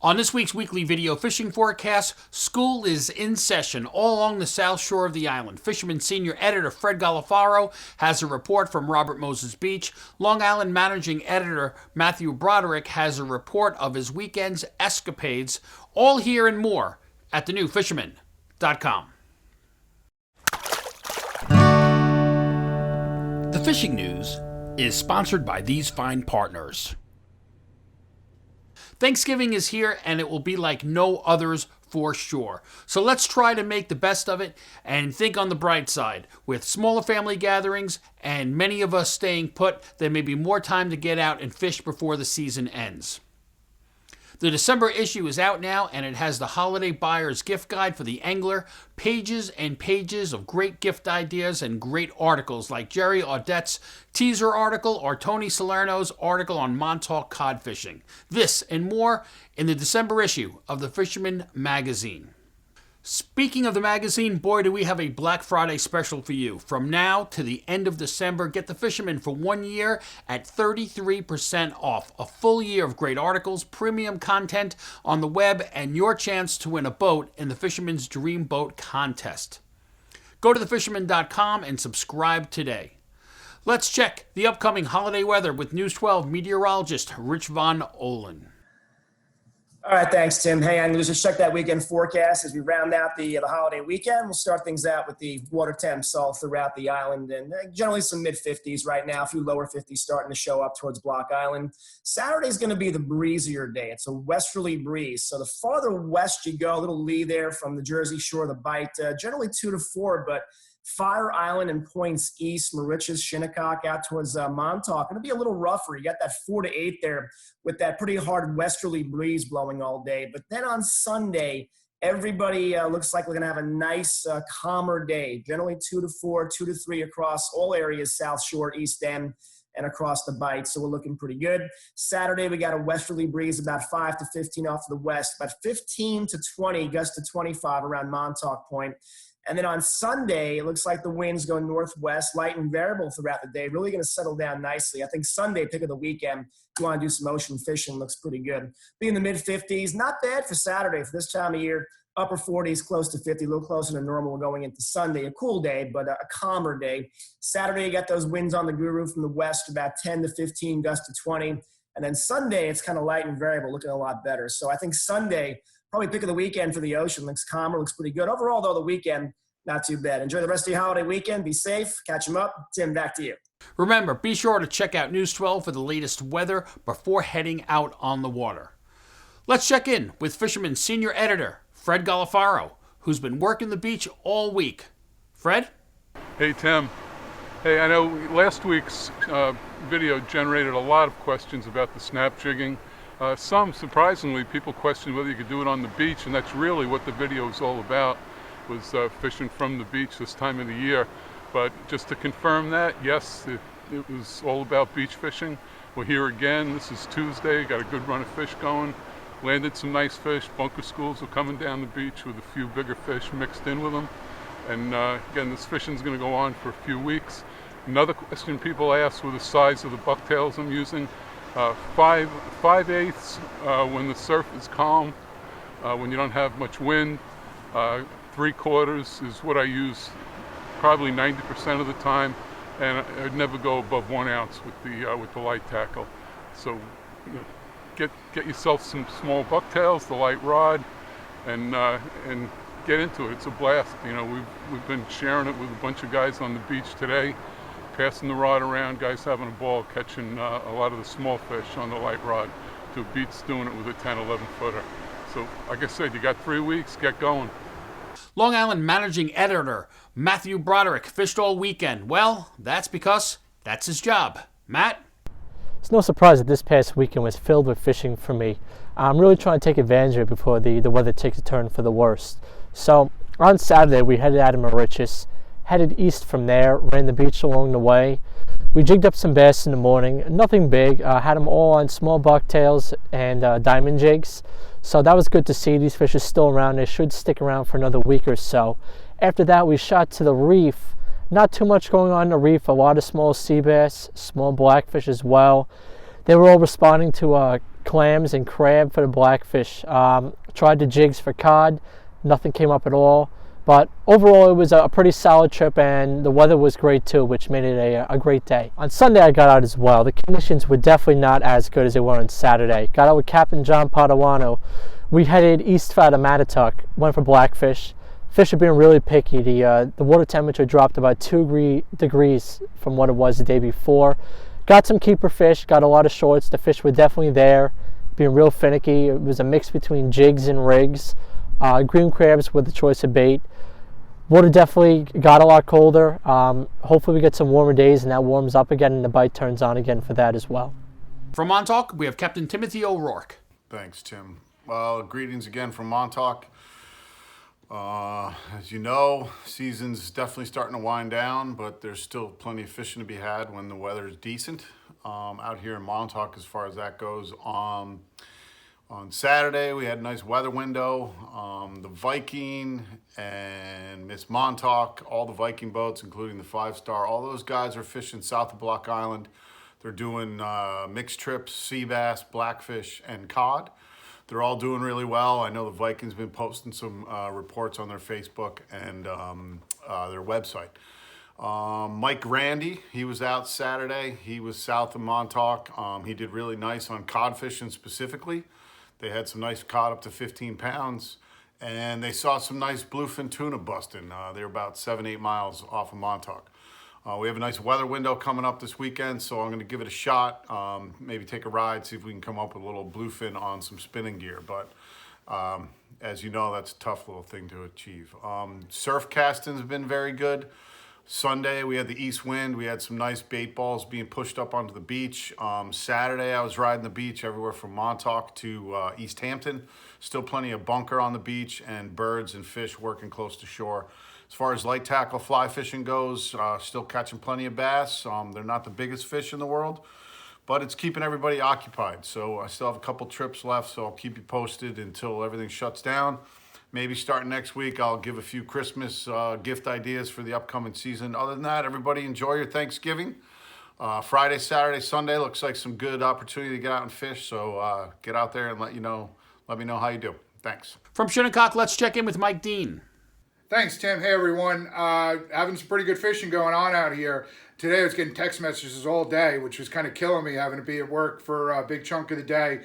On this week's weekly video fishing forecast, school is in session all along the south shore of the island. Fisherman senior editor Fred Galafaro has a report from Robert Moses Beach. Long Island managing editor Matthew Broderick has a report of his weekend's escapades. All here and more at thenewfisherman.com. The fishing news is sponsored by these fine partners. Thanksgiving is here, and it will be like no others for sure. So let's try to make the best of it and think on the bright side. With smaller family gatherings and many of us staying put, there may be more time to get out and fish before the season ends. The December issue is out now, and it has the Holiday Buyer's Gift Guide for the angler, pages and pages of great gift ideas and great articles like Jerry Audette's teaser article or Tony Salerno's article on Montauk cod fishing. This and more in the December issue of the Fisherman magazine. Speaking of the magazine, boy, do we have a Black Friday special for you. From now to the end of December, get the Fisherman for 1 year at 33% off. A full year of great articles, premium content on the web, and your chance to win a boat in the Fisherman's Dream Boat Contest. Go to thefisherman.com and subscribe today. Let's check the upcoming holiday weather with News 12 meteorologist Rich Von Olen. All right, thanks, Tim. Hey, I'm going to just check that weekend forecast as we round out the holiday weekend. We'll start things out with the water temps all throughout the island, and generally some mid-50s right now, a few lower 50s starting to show up towards Block Island. Saturday's going to be the breezier day. It's a westerly breeze, so the farther west you go, a little lee there from the Jersey Shore, the Bight, generally 2 to 4, but Fire Island and points east, Mauritius, Shinnecock, out towards Montauk. Going to be a little rougher. You got that 4 to 8 there with that pretty hard westerly breeze blowing all day. But then on Sunday, everybody looks like we're going to have a nice, calmer day. Generally 2 to 4, 2 to 3 across all areas, South Shore, East End, and across the Bight. So we're looking pretty good. Saturday, we got a westerly breeze about 5 to 15 off to the west, about 15 to 20, gust to 25 around Montauk Point. And then on Sunday, it looks like the winds go northwest, light and variable throughout the day. Really going to settle down nicely. I think Sunday, pick of the weekend, if you want to do some ocean fishing, looks pretty good. Be in the mid-50s. Not bad for Saturday for this time of year. Upper 40s, close to 50, a little closer to normal going into Sunday. A cool day, but a calmer day. Saturday, you got those winds on the Guru from the west, about 10 to 15, gust to 20. And then Sunday, it's kind of light and variable, looking a lot better. So I think Sunday, probably pick of the weekend for the ocean. Looks calmer, looks pretty good. Overall, though, the weekend, not too bad. Enjoy the rest of your holiday weekend. Be safe. Catch them up. Tim, back to you. Remember, be sure to check out News 12 for the latest weather before heading out on the water. Let's check in with Fisherman senior editor Fred Galafaro, who's been working the beach all week. Fred? Hey, Tim. Hey, I know last week's video generated a lot of questions about the snap jigging. Some, surprisingly, people questioned whether you could do it on the beach, and that's really what the video is all about, was fishing from the beach this time of the year. But just to confirm that, yes, it was all about beach fishing. We're here again. This is Tuesday. Got a good run of fish going. Landed some nice fish. Bunker schools are coming down the beach with a few bigger fish mixed in with them. And again, this fishing is going to go on for a few weeks. Another question people asked were the size of the bucktails I'm using. 5/8 when the surf is calm, when you don't have much wind. 3/4 is what I use probably 90% of the time, and I'd never go above 1 ounce with the light tackle. So get yourself some small bucktails, the light rod, and get into it. It's a blast. You know, we've been sharing it with a bunch of guys on the beach today, passing the rod around, guys having a ball, catching a lot of the small fish on the light rod. To beats doing it with a 10, 11 footer. So like I said, you got 3 weeks, get going. Long Island managing editor Matthew Broderick fished all weekend. Well, that's because that's his job. Matt? It's no surprise that this past weekend was filled with fishing for me. I'm really trying to take advantage of it before the weather takes a turn for the worst. So on Saturday, we headed out of Mauritius, headed east from there, ran the beach along the way. We jigged up some bass in the morning, nothing big, had them all on small bucktails and diamond jigs. So that was good to see. These fish are still around. They should stick around for another week or so. After that, we shot to the reef. Not too much going on in the reef, a lot of small sea bass, small blackfish as well. They were all responding to clams and crab for the blackfish. Tried the jigs for cod, nothing came up at all. But overall, it was a pretty solid trip, and the weather was great too, which made it a great day. On Sunday, I got out as well. The conditions were definitely not as good as they were on Saturday. Got out with Captain John Padawano. We headed east out of Montauk, went for blackfish. Fish are being really picky. The water temperature dropped about 2 degrees from what it was the day before. Got some keeper fish, got a lot of shorts. The fish were definitely there, being real finicky. It was a mix between jigs and rigs. Green crabs were the choice of bait. Water definitely got a lot colder. Hopefully we get some warmer days and that warms up again and the bite turns on again for that as well. From Montauk, we have Captain Timothy O'Rourke. Thanks, Tim. Well, greetings again from Montauk. As you know, season's definitely starting to wind down, but there's still plenty of fishing to be had when the weather is decent. Out here in Montauk, as far as that goes, on Saturday, we had a nice weather window. The Viking and Miss Montauk, all the Viking boats, including the 5-star, all those guys are fishing south of Block Island. They're doing mixed trips, sea bass, blackfish, and cod. They're all doing really well. I know the Vikings been posting some reports on their Facebook and their website. Mike Randy, he was out Saturday. He was south of Montauk. He did really nice on cod fishing specifically. They had some nice cod up to 15 pounds, and they saw some nice bluefin tuna busting. They're about 7-8 miles off of Montauk. We have a nice weather window coming up this weekend, so I'm going to give it a shot. Maybe take a ride, see if we can come up with a little bluefin on some spinning gear. But as you know, that's a tough little thing to achieve. Surf casting's been very good. Sunday, we had the east wind. We had some nice bait balls being pushed up onto the beach. Saturday, I was riding the beach everywhere from Montauk to East Hampton. Still plenty of bunker on the beach and birds and fish working close to shore. As far as light tackle fly fishing goes, still catching plenty of bass. They're not the biggest fish in the world, but it's keeping everybody occupied. So I still have a couple trips left, so I'll keep you posted until everything shuts down. Maybe starting next week, I'll give a few Christmas gift ideas for the upcoming season. Other than that, everybody enjoy your Thanksgiving. Friday, Saturday, Sunday looks like some good opportunity to get out and fish. So get out there and let me know how you do. Thanks. From Shinnecock, let's check in with Mike Dean. Thanks, Tim. Hey, everyone. Having some pretty good fishing going on out here. Today I was getting text messages all day, which was kind of killing me, having to be at work for a big chunk of the day.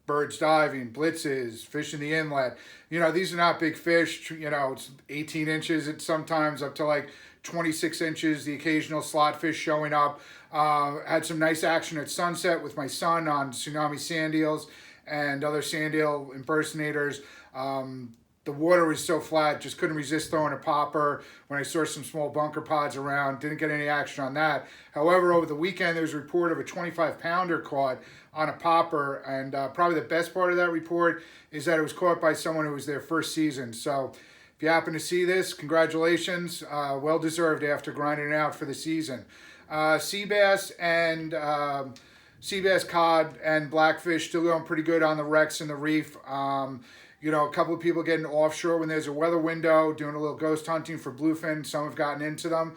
Birds diving, blitzes, fishing the inlet. You know, these are not big fish. You know, it's 18 inches. It's sometimes up to like 26 inches. The occasional slot fish showing up. Had some nice action at sunset with my son on tsunami sand eels and other sand eel impersonators. The water was so flat, just couldn't resist throwing a popper. When I saw some small bunker pods around, didn't get any action on that. However, over the weekend, there was a report of a 25-pounder caught on a popper, and probably the best part of that report is that it was caught by someone who was their first season. So if you happen to see this, congratulations. Well deserved after grinding it out for the season. Sea bass, cod, and blackfish still going pretty good on the wrecks and the reef. You know, a couple of people getting offshore when there's a weather window, doing a little ghost hunting for bluefin. Some have gotten into them,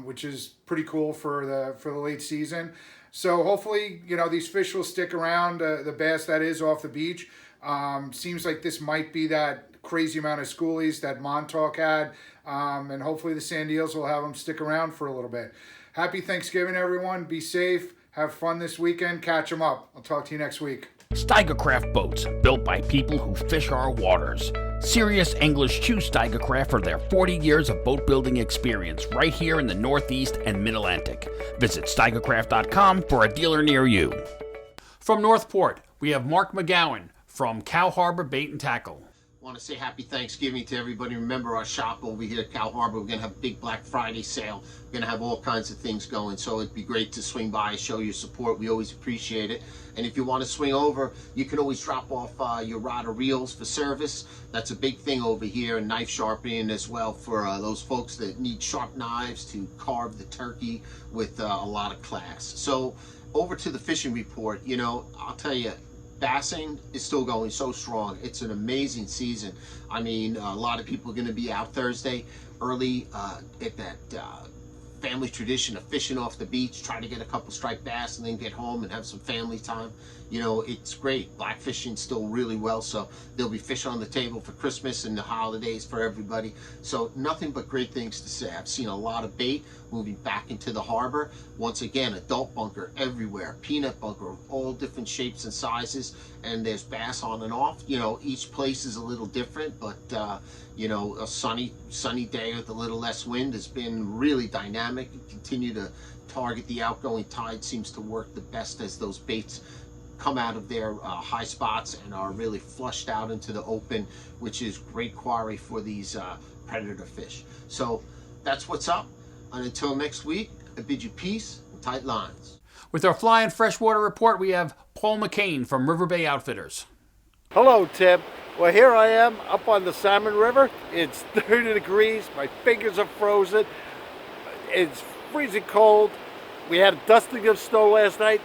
which is pretty cool for the late season. So hopefully, you know, these fish will stick around, the bass that is off the beach. Seems like this might be that crazy amount of schoolies that Montauk had, and hopefully the sand eels will have them stick around for a little bit. Happy Thanksgiving, everyone. Be safe. Have fun this weekend. Catch them up. I'll talk to you next week. Steigercraft boats, built by people who fish our waters. Serious anglers choose Steigercraft for their 40 years of boat building experience right here in the Northeast and Mid-Atlantic. Visit steigercraft.com for a dealer near you. From Northport, we have Mark McGowan from Cow Harbor Bait and Tackle. I want to say happy Thanksgiving to everybody. Remember our shop over here at Cow Harbor. We're going to have a big Black Friday sale. We're going to have all kinds of things going. So it'd be great to swing by and show your support. We always appreciate it. And if you want to swing over, you can always drop off your rod or reels for service. That's a big thing over here. And knife sharpening as well for those folks that need sharp knives to carve the turkey with a lot of class. So over to the fishing report. You know, I'll tell you, bassing is still going so strong. It's an amazing season. I mean, a lot of people are going to be out Thursday early at that family tradition of fishing off the beach, try to get a couple striped bass and then get home and have some family time. it's great. Blackfishing still really well, so there'll be fish on the table for Christmas and the holidays for everybody. So nothing but great things to say. I've seen a lot of bait moving back into the harbor. Once again, adult bunker everywhere, peanut bunker, all different shapes and sizes, and there's bass on and off. Each place is a little different, but a sunny day with a little less wind has been really dynamic. You continue to target the outgoing tide, seems to work the best as those baits come out of their high spots and are really flushed out into the open, which is great quarry for these predator fish. So that's what's up. And until next week, I bid you peace and tight lines. With our Fly and Freshwater report, we have Paul McCain from River Bay Outfitters. Hello, Tim. Well, here I am up on the Salmon River. It's 30 degrees. My fingers are frozen. It's freezing cold. We had a dusting of snow last night.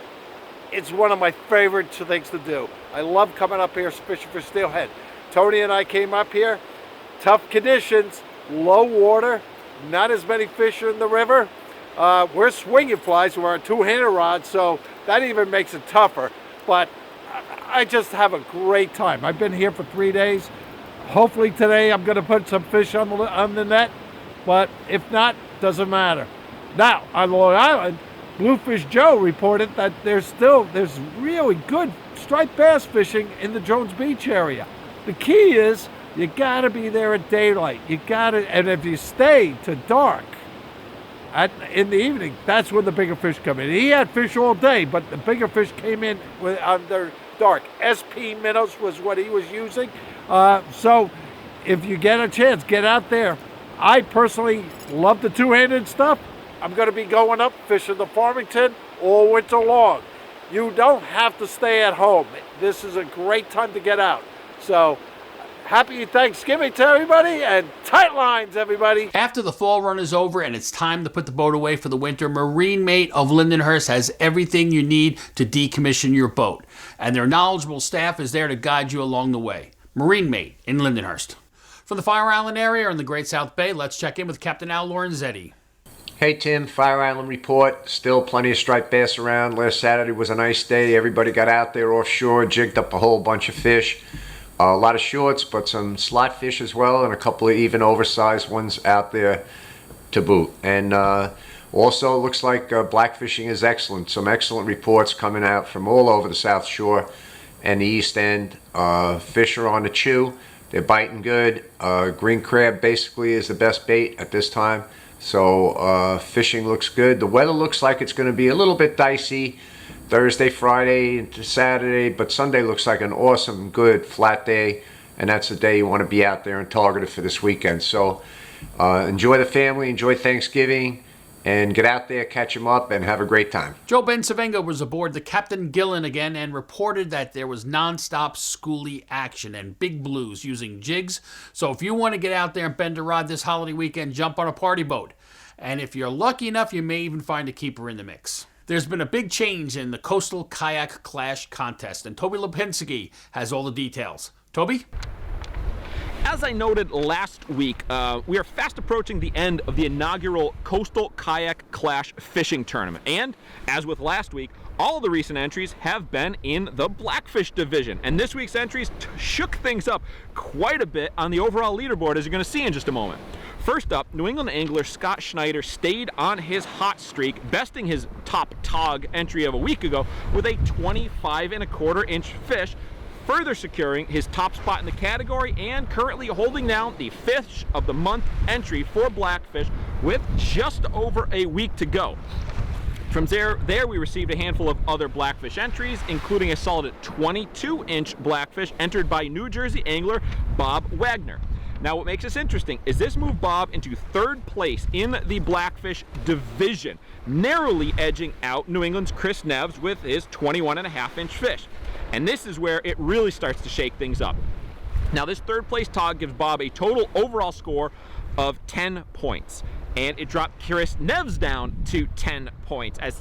It's one of my favorite things to do. I love coming up here fishing for steelhead. Tony and I came up here. Tough conditions, low water, not as many fish in the river. We're swinging flies. We're on two-handed rods, so that even makes it tougher. But I just have a great time. I've been here for 3 days. Hopefully today I'm going to put some fish on the net, but if not, doesn't matter. Now, on Long Island, Bluefish Joe reported that there's really good striped bass fishing in the Jones Beach area. The key is you gotta be there at daylight. And if you stay to dark in the evening, that's when the bigger fish come in. He had fish all day, but the bigger fish came in under dark. SP minnows was what he was using. So if you get a chance, get out there. I personally love the two-handed stuff. I'm going to be going up fishing the Farmington all winter long. You don't have to stay at home. This is a great time to get out. So happy Thanksgiving to everybody, and tight lines, everybody. After the fall run is over and it's time to put the boat away for the winter, Marine Mate of Lindenhurst has everything you need to decommission your boat. And their knowledgeable staff is there to guide you along the way. Marine Mate in Lindenhurst. From the Fire Island area in the Great South Bay, let's check in with Captain Al Lorenzetti. Hey Tim, Fire Island report. Still plenty of striped bass around. Last Saturday was a nice day. Everybody got out there offshore, jigged up a whole bunch of fish. A lot of shorts, but some slot fish as well, and a couple of even oversized ones out there to boot. And also looks like blackfishing is excellent. Some excellent reports coming out from all over the South Shore and the East End. Fish are on the chew. They're biting good. Green crab basically is the best bait at this time. So fishing looks good. The weather looks like it's going to be a little bit dicey Thursday, Friday, into Saturday, but Sunday looks like an awesome, good, flat day, and that's the day you want to be out there and target it for this weekend. So enjoy the family, enjoy Thanksgiving, and get out there, catch them up, and have a great time. Joe Bensavenga was aboard the Captain Gillen again and reported that there was nonstop schoolie action and big blues using jigs. So if you want to get out there and bend a rod this holiday weekend, jump on a party boat. And if you're lucky enough, you may even find a keeper in the mix. There's been a big change in the Coastal Kayak Clash contest, and Toby Lipinski has all the details. Toby? As I noted last week, we are fast approaching the end of the inaugural Coastal Kayak Clash fishing tournament. And, as with last week, all of the recent entries have been in the Blackfish division. And this week's entries shook things up quite a bit on the overall leaderboard, as you're going to see in just a moment. First up, New England angler Scott Schneider stayed on his hot streak, besting his top tog entry of a week ago with a 25¼ inch fish, further securing his top spot in the category and currently holding down the Fish of the Month entry for Blackfish with just over a week to go. From there we received a handful of other Blackfish entries, including a solid 22-inch Blackfish entered by New Jersey angler Bob Wagner. Now, what makes this interesting is this moved Bob into third place in the Blackfish division, narrowly edging out New England's Chris Neves with his 21½-inch fish. And this is where it really starts to shake things up. Now, this third place tog gives Bob a total overall score of 10 points. And it dropped Chris Neves down to 10 points as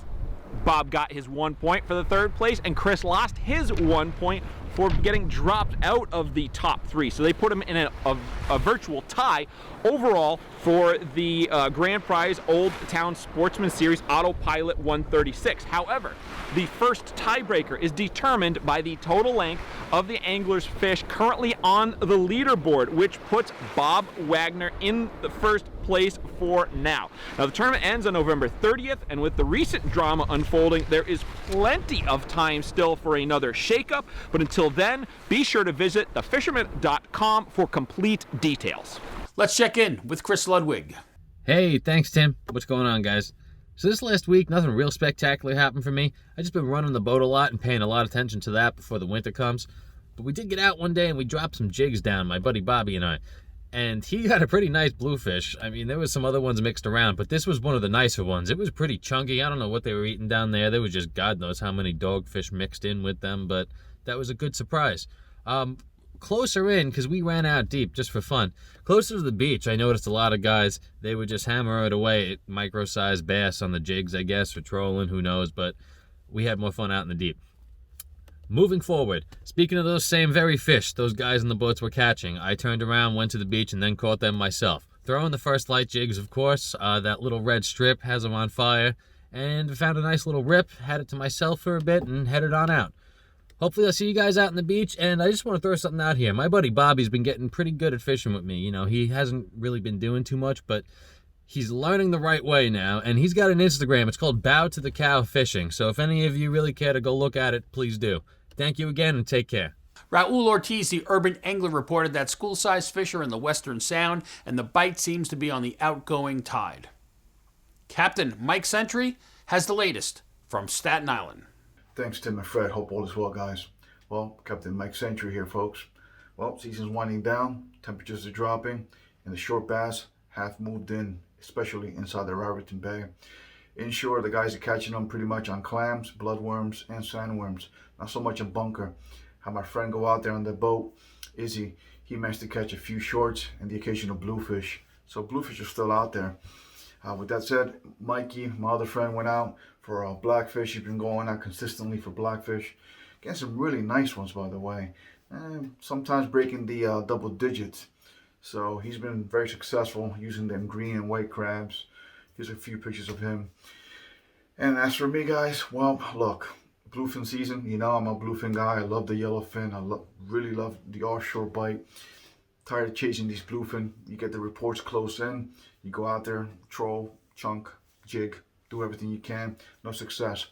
Bob got his 1 point for the third place and Chris lost his 1 point for getting dropped out of the top 3. So they put him in a virtual tie overall for the grand prize Old Town Sportsman Series Autopilot 136. However, the first tiebreaker is determined by the total length of the angler's fish currently on the leaderboard, which puts Bob Wagner in the first place for now. Now, the tournament ends on November 30th, and with the recent drama unfolding, there is plenty of time still for another shakeup. But until then, be sure to visit thefisherman.com for complete details. Let's check in with Chris Ludwig. Hey, thanks, Tim. What's going on, guys? So this last week, nothing real spectacular happened for me. I just been running the boat a lot and paying a lot of attention to that before the winter comes. But we did get out one day and we dropped some jigs down, my buddy Bobby and I. And he got a pretty nice bluefish. I mean, there was some other ones mixed around, but this was one of the nicer ones. It was pretty chunky. I don't know what they were eating down there. There was just God knows how many dogfish mixed in with them, but that was a good surprise. Closer in, because we ran out deep just for fun. Closer to the beach, I noticed a lot of guys, they would just hammer it away at micro-sized bass on the jigs, I guess, or trolling, who knows, but we had more fun out in the deep. Moving forward, speaking of those same very fish those guys in the boats were catching, I turned around, went to the beach, and then caught them myself. Throwing the first light jigs, of course. That little red strip has them on fire, and found a nice little rip, had it to myself for a bit, and headed on out. Hopefully I'll see you guys out on the beach, and I just want to throw something out here. My buddy Bobby's been getting pretty good at fishing with me. You know, he hasn't really been doing too much, but he's learning the right way now, and he's got an Instagram. It's called Bow to the Cow Fishing, so if any of you really care to go look at it, please do. Thank you again, and take care. Raul Ortiz, the urban angler, reported that school-sized fish are in the Western Sound, and the bite seems to be on the outgoing tide. Captain Mike Sentry has the latest from Staten Island. Thanks, Tim and Fred. Hope all is well, guys. Well, Captain Mike Sentry here, folks. Well, season's winding down, temperatures are dropping, and the short bass have moved in, especially inside the Raritan Bay. Inshore, the guys are catching them pretty much on clams, bloodworms, and sandworms. Not so much on bunker. Had my friend go out there on the boat, Izzy. He managed to catch a few shorts and the occasional bluefish. So bluefish are still out there. With that said, Mikey, my other friend, went out for blackfish. He's been going out consistently for blackfish. Getting some really nice ones, by the way. And sometimes breaking the double digits. So he's been very successful using them green and white crabs. Here's a few pictures of him. And as for me, guys, well, look, bluefin season. You know, I'm a bluefin guy. I love the yellowfin. I really love the offshore bite. Tired of chasing these bluefin. You get the reports close in. You go out there, troll, chunk, jig, do everything you can. No success.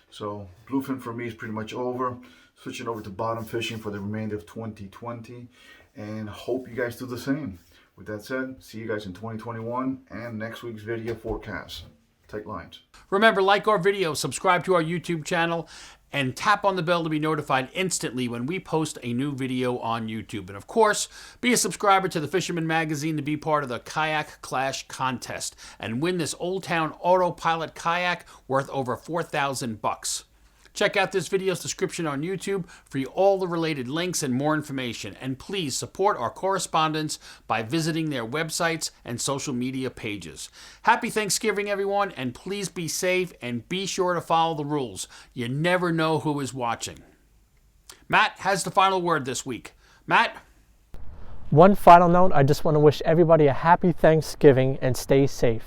So bluefin for me is pretty much over. Switching over to bottom fishing for the remainder of 2020. And hope you guys do the same. With that said, see you guys in 2021 and next week's video forecast. Tight lines. Remember, like our video, subscribe to our YouTube channel, and tap on the bell to be notified instantly when we post a new video on YouTube. And of course, be a subscriber to the Fisherman magazine to be part of the Kayak Clash contest and win this Old Town Autopilot kayak worth over $4,000. Check out this video's description on YouTube for all the related links and more information. And please support our correspondents by visiting their websites and social media pages. Happy Thanksgiving, everyone, and please be safe and be sure to follow the rules. You never know who is watching. Matt has the final word this week. Matt? One final note, I just want to wish everybody a happy Thanksgiving and stay safe.